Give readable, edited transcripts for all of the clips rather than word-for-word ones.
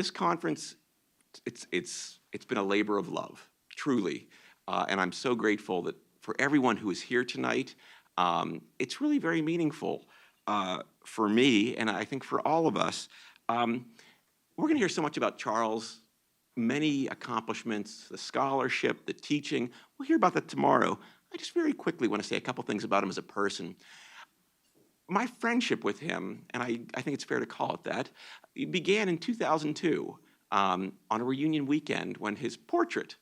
this conference, it's been a labor of love, truly. And I'm so grateful that for everyone who is here tonight. It's really very meaningful for me, and I think for all of us. We're going to hear so much about Charles, many accomplishments, the scholarship, the teaching. We'll hear about that tomorrow. I just very quickly want to say a couple things about him as a person. My friendship with him, and I think it's fair to call it that, it began in 2002 on a reunion weekend when his portrait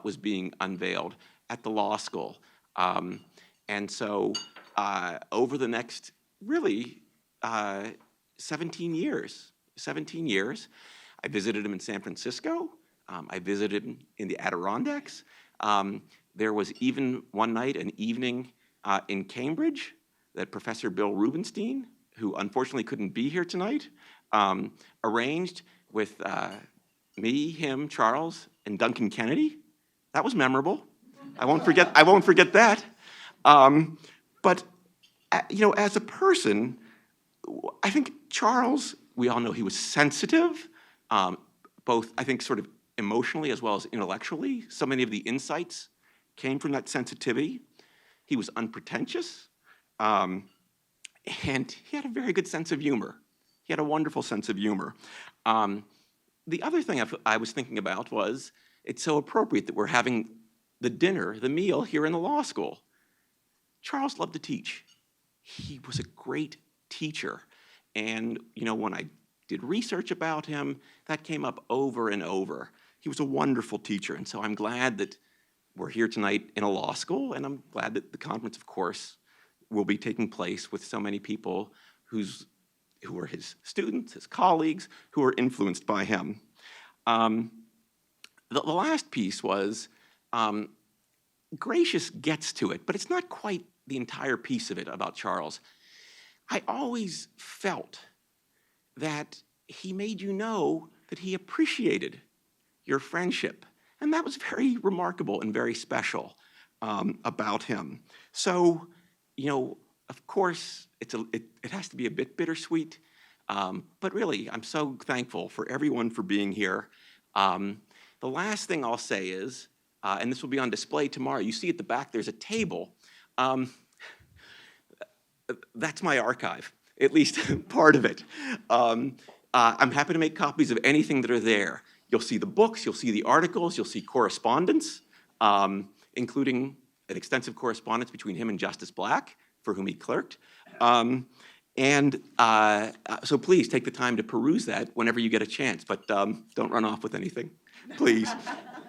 was being unveiled at the law school. And so over the next, really, 17 years, I visited him in San Francisco. I visited him in the Adirondacks. There was even one night, an evening in Cambridge that Professor Bill Rubenstein, who unfortunately couldn't be here tonight, arranged with me, him, Charles, and Duncan Kennedy. That was memorable. I won't forget that. But as a person, I think Charles, we all know he was sensitive, both, I think, sort of emotionally as well as intellectually. So many of the insights came from that sensitivity. He was unpretentious, and he had a very good sense of humor. He had a wonderful sense of humor. The other thing I was thinking about was, it's so appropriate that we're having the meal here in the law school. Charles loved to teach. He was a great teacher. And, when I did research about him, that came up over and over. He was a wonderful teacher. And so I'm glad that we're here tonight in a law school. And I'm glad that the conference, of course, will be taking place with so many people who are his students, his colleagues, who are influenced by him. The last piece was, Gracious gets to it, but it's not quite the entire piece of it about Charles. I always felt that he made you know that he appreciated your friendship. And that was very remarkable and very special about him. So, of course, it has to be a bit bittersweet. But really, I'm so thankful for everyone for being here. The last thing I'll say is, and this will be on display tomorrow, you see at the back there's a table. That's my archive, at least part of it. I'm happy to make copies of anything that are there. You'll see the books, you'll see the articles, you'll see correspondence, including an extensive correspondence between him and Justice Black, for whom he clerked. So please take the time to peruse that whenever you get a chance, but don't run off with anything, please.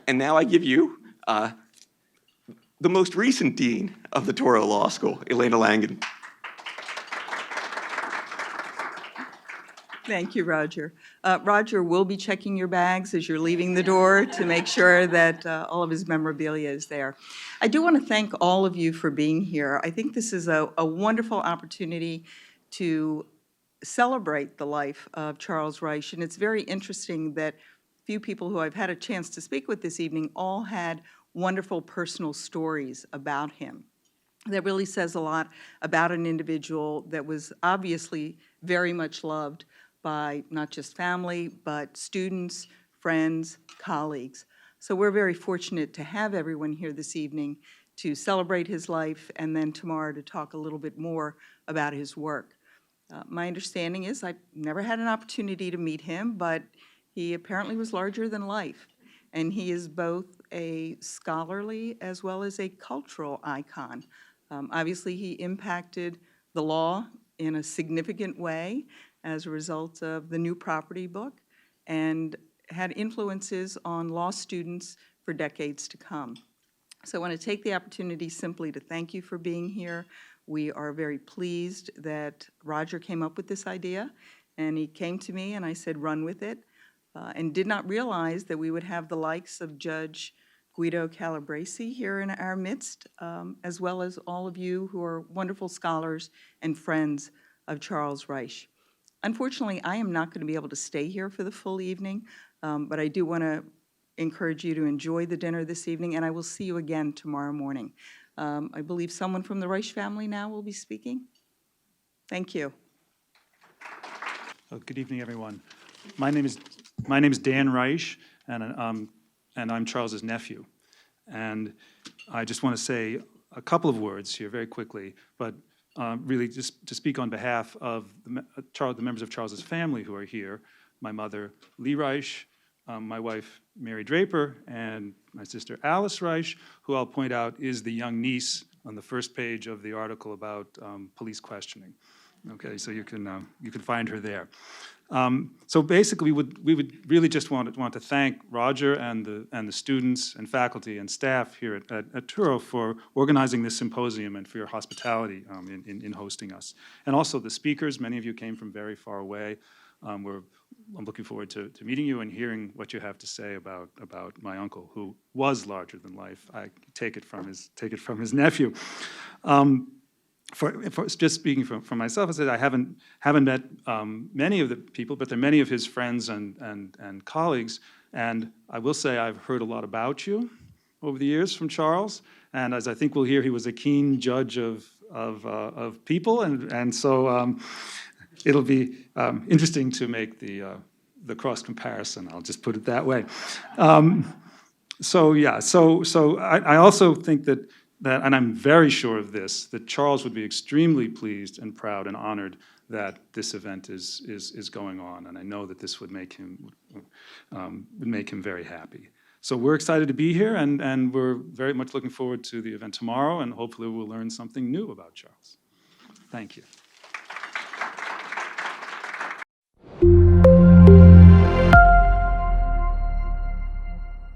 And now I give you the most recent dean of the Touro Law School, Elena Langan. Thank you, Rodger. Rodger will be checking your bags as you're leaving the door to make sure that all of his memorabilia is there. I do want to thank all of you for being here. I think this is a wonderful opportunity to celebrate the life of Charles Reich, and it's very interesting that few people who I've had a chance to speak with this evening all had wonderful personal stories about him. That really says a lot about an individual that was obviously very much loved by not just family, but students, friends, colleagues. So we're very fortunate to have everyone here this evening to celebrate his life and then tomorrow to talk a little bit more about his work. My understanding is I never had an opportunity to meet him, but he apparently was larger than life. And he is both a scholarly as well as a cultural icon. Obviously, he impacted the law in a significant way as a result of the New Property book and had influences on law students for decades to come. So I want to take the opportunity simply to thank you for being here. We are very pleased that Rodger came up with this idea, and he came to me and I said, run with it, and did not realize that we would have the likes of Judge Guido Calabresi here in our midst, as well as all of you who are wonderful scholars and friends of Charles Reich. Unfortunately, I am not going to be able to stay here for the full evening, but I do want to encourage you to enjoy the dinner this evening, and I will see you again tomorrow morning. I believe someone from the Reich family now will be speaking. Thank you. Good evening, everyone. My name is My name is Dan Reich, and I'm Charles's nephew. And I just want to say a couple of words here very quickly, but really just to speak on behalf of the members of Charles's family who are here, my mother, Lee Reich, my wife, Mary Draper, and my sister, Alice Reich, who I'll point out is the young niece on the first page of the article about police questioning. Okay, so you can find her there. So basically, we would really just want to thank Rodger and the students and faculty and staff here at Touro for organizing this symposium and for your hospitality in hosting us. And also the speakers, many of you came from very far away. I'm looking forward to meeting you and hearing what you have to say about my uncle, who was larger than life. I take it from his nephew. For just speaking for myself, I said I haven't met many of the people, but there are many of his friends and colleagues. And I will say I've heard a lot about you over the years from Charles. And as I think we'll hear, he was a keen judge of people, and so it'll be interesting to make the cross comparison. I'll just put it that way. So yeah, so I also think that, and I'm very sure of this, that Charles would be extremely pleased and proud and honored that this event is going on, and I know that this would make him very happy. So we're excited to be here, and we're very much looking forward to the event tomorrow, and hopefully we'll learn something new about Charles. Thank you.